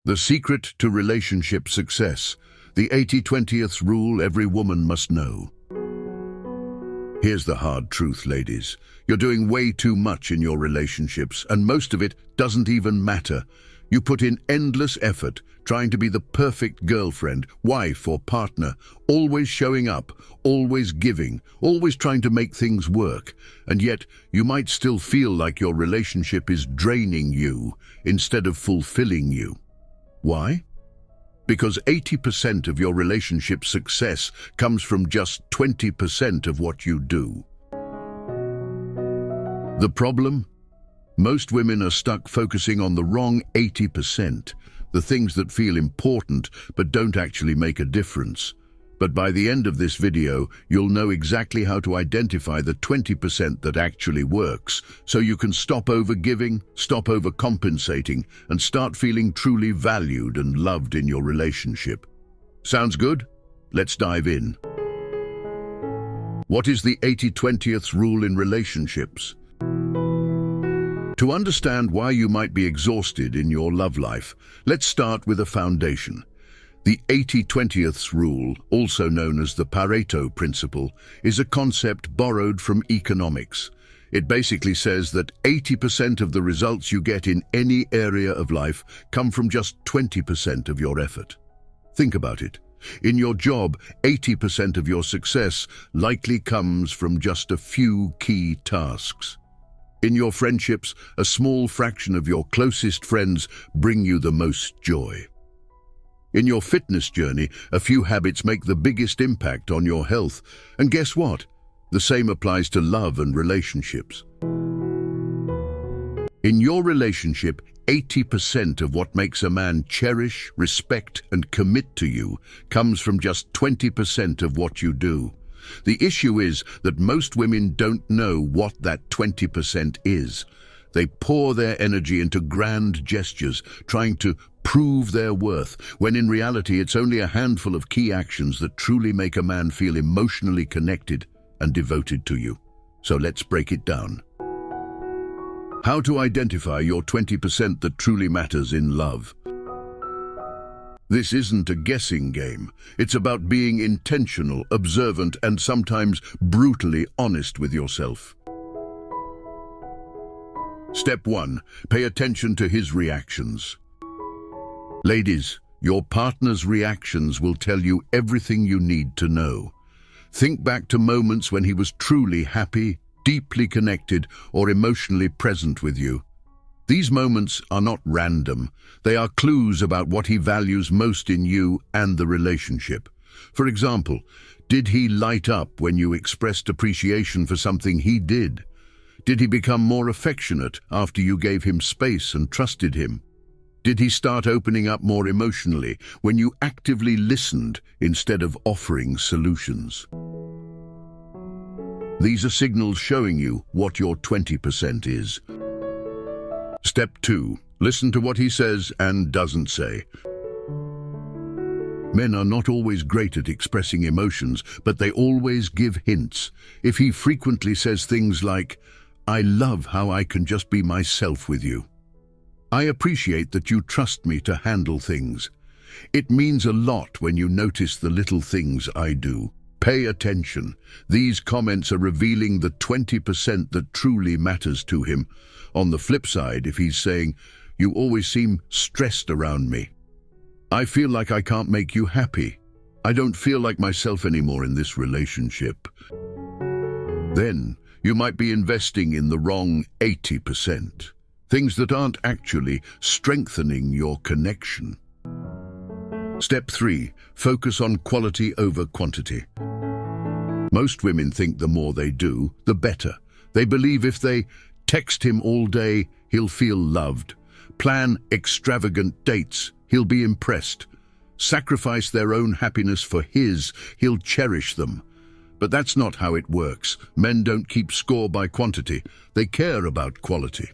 The secret to relationship success. The 80-20th rule every woman must know. Here's the hard truth, ladies. You're doing way too much in your relationships, and most of it doesn't even matter. You put in endless effort trying to be the perfect girlfriend, wife, or partner, always showing up, always giving, always trying to make things work. And yet, you might still feel like your relationship is draining you instead of fulfilling you. Why? Because 80% of your relationship success comes from just 20% of what you do. The problem? Most women are stuck focusing on the wrong 80%, the things that feel important but don't actually make a difference. But by the end of this video, you'll know exactly how to identify the 20% that actually works, so you can stop overgiving, stop overcompensating, and start feeling truly valued and loved in your relationship. Sounds good? Let's dive in. What is the 80-20th rule in relationships? To understand why you might be exhausted in your love life, let's start with a foundation. The 80-20th rule, also known as the Pareto principle, is a concept borrowed from economics. It basically says that 80% of the results you get in any area of life come from just 20% of your effort. Think about it. In your job, 80% of your success likely comes from just a few key tasks. In your friendships, a small fraction of your closest friends bring you the most joy. In your fitness journey, a few habits make the biggest impact on your health. And guess what? The same applies to love and relationships. In your relationship, 80% of what makes a man cherish, respect, and commit to you comes from just 20% of what you do. The issue is that most women don't know what that 20% is. They pour their energy into grand gestures, trying to prove their worth, when in reality it's only a handful of key actions that truly make a man feel emotionally connected and devoted to you. So let's break it down. How to identify your 20% that truly matters in love. This isn't a guessing game. It's about being intentional, observant, and sometimes brutally honest with yourself. Step 1. Pay attention to his reactions. Ladies, your partner's reactions will tell you everything you need to know. Think back to moments when he was truly happy, deeply connected, or emotionally present with you. These moments are not random. They are clues about what he values most in you and the relationship. For example, did he light up when you expressed appreciation for something he did? Did he become more affectionate after you gave him space and trusted him? Did he start opening up more emotionally when you actively listened instead of offering solutions? These are signals showing you what your 20% is. Step 2. Listen to what he says and doesn't say. Men are not always great at expressing emotions, but they always give hints. If he frequently says things like, "I love how I can just be myself with you. I appreciate that you trust me to handle things. It means a lot when you notice the little things I do." Pay attention. These comments are revealing the 20% that truly matters to him. On the flip side, if he's saying, "You always seem stressed around me. I feel like I can't make you happy. I don't feel like myself anymore in this relationship," then you might be investing in the wrong 80%. Things that aren't actually strengthening your connection. Step 3. Focus on quality over quantity. Most women think the more they do, the better. They believe if they text him all day, he'll feel loved. Plan extravagant dates, he'll be impressed. Sacrifice their own happiness for his, he'll cherish them. But that's not how it works. Men don't keep score by quantity. They care about quality.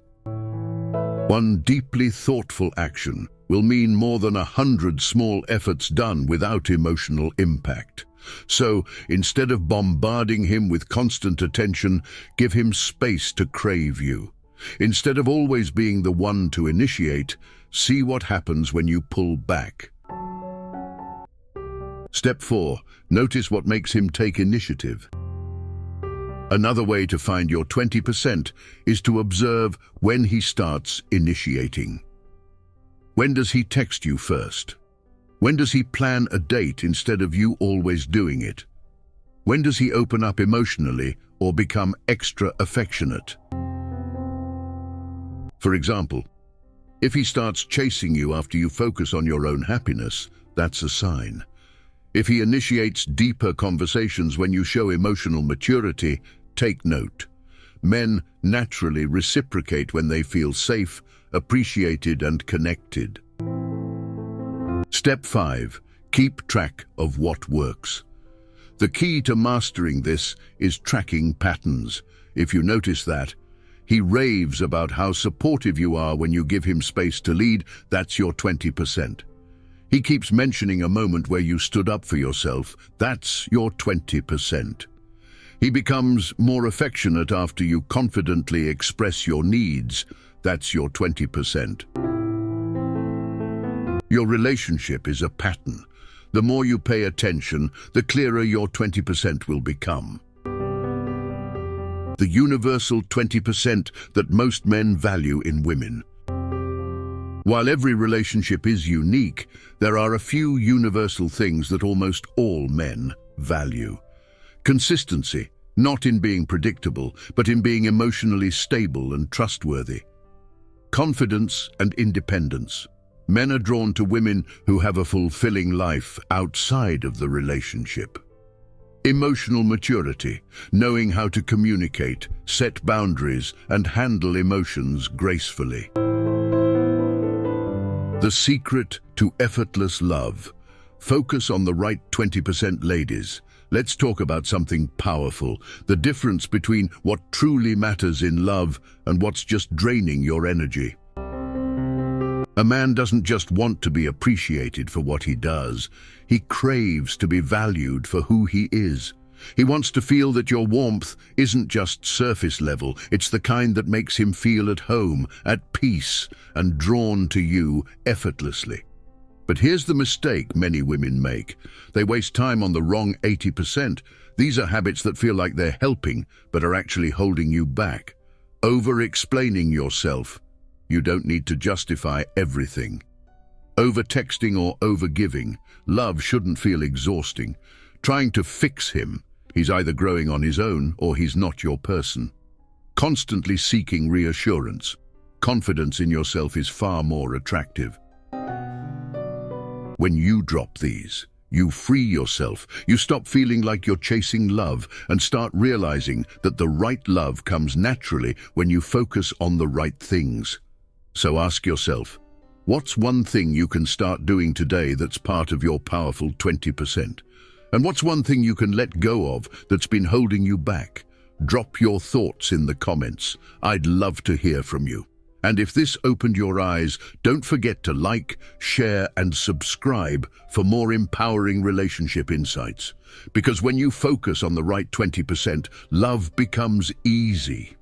One deeply thoughtful action will mean more than 100 small efforts done without emotional impact. So, instead of bombarding him with constant attention, give him space to crave you. Instead of always being the one to initiate, See what happens when you pull back. Step 4. Notice what makes him take initiative. Another way to find your 20% is to observe when he starts initiating. When does he text you first? When does he plan a date instead of you always doing it? When does he open up emotionally or become extra affectionate? For example, if he starts chasing you after you focus on your own happiness, that's a sign. If he initiates deeper conversations when you show emotional maturity, take note. Men naturally reciprocate when they feel safe, appreciated, and connected. Step 5. Keep track of what works. The key to mastering this is tracking patterns. If you notice that, he raves about how supportive you are when you give him space to lead, that's your 20%. He keeps mentioning a moment where you stood up for yourself, that's your 20%. He becomes more affectionate after you confidently express your needs, that's your 20%. Your relationship is a pattern. The more you pay attention, the clearer your 20% will become. The universal 20% that most men value in women. While every relationship is unique, there are a few universal things that almost all men value. Consistency, not in being predictable, but in being emotionally stable and trustworthy. Confidence and independence. Men are drawn to women who have a fulfilling life outside of the relationship. Emotional maturity, knowing how to communicate, set boundaries, and handle emotions gracefully. The secret to effortless love. Focus on the right 20%, ladies. Let's talk about something powerful, the difference between what truly matters in love and what's just draining your energy. A man doesn't just want to be appreciated for what he does. He craves to be valued for who he is. He wants to feel that your warmth isn't just surface level, it's the kind that makes him feel at home, at peace, and drawn to you effortlessly. But here's the mistake many women make. They waste time on the wrong 80%. These are habits that feel like they're helping, but are actually holding you back. Over-explaining yourself. You don't need to justify everything. Over-texting or over-giving. Love shouldn't feel exhausting. Trying to fix him. He's either growing on his own or he's not your person. Constantly seeking reassurance. Confidence in yourself is far more attractive. When you drop these, you free yourself. You stop feeling like you're chasing love and start realizing that the right love comes naturally when you focus on the right things. So ask yourself, what's one thing you can start doing today that's part of your powerful 20%? And what's one thing you can let go of that's been holding you back? Drop your thoughts in the comments. I'd love to hear from you. And if this opened your eyes, don't forget to like, share, and subscribe for more empowering relationship insights. Because when you focus on the right 20%, love becomes easy.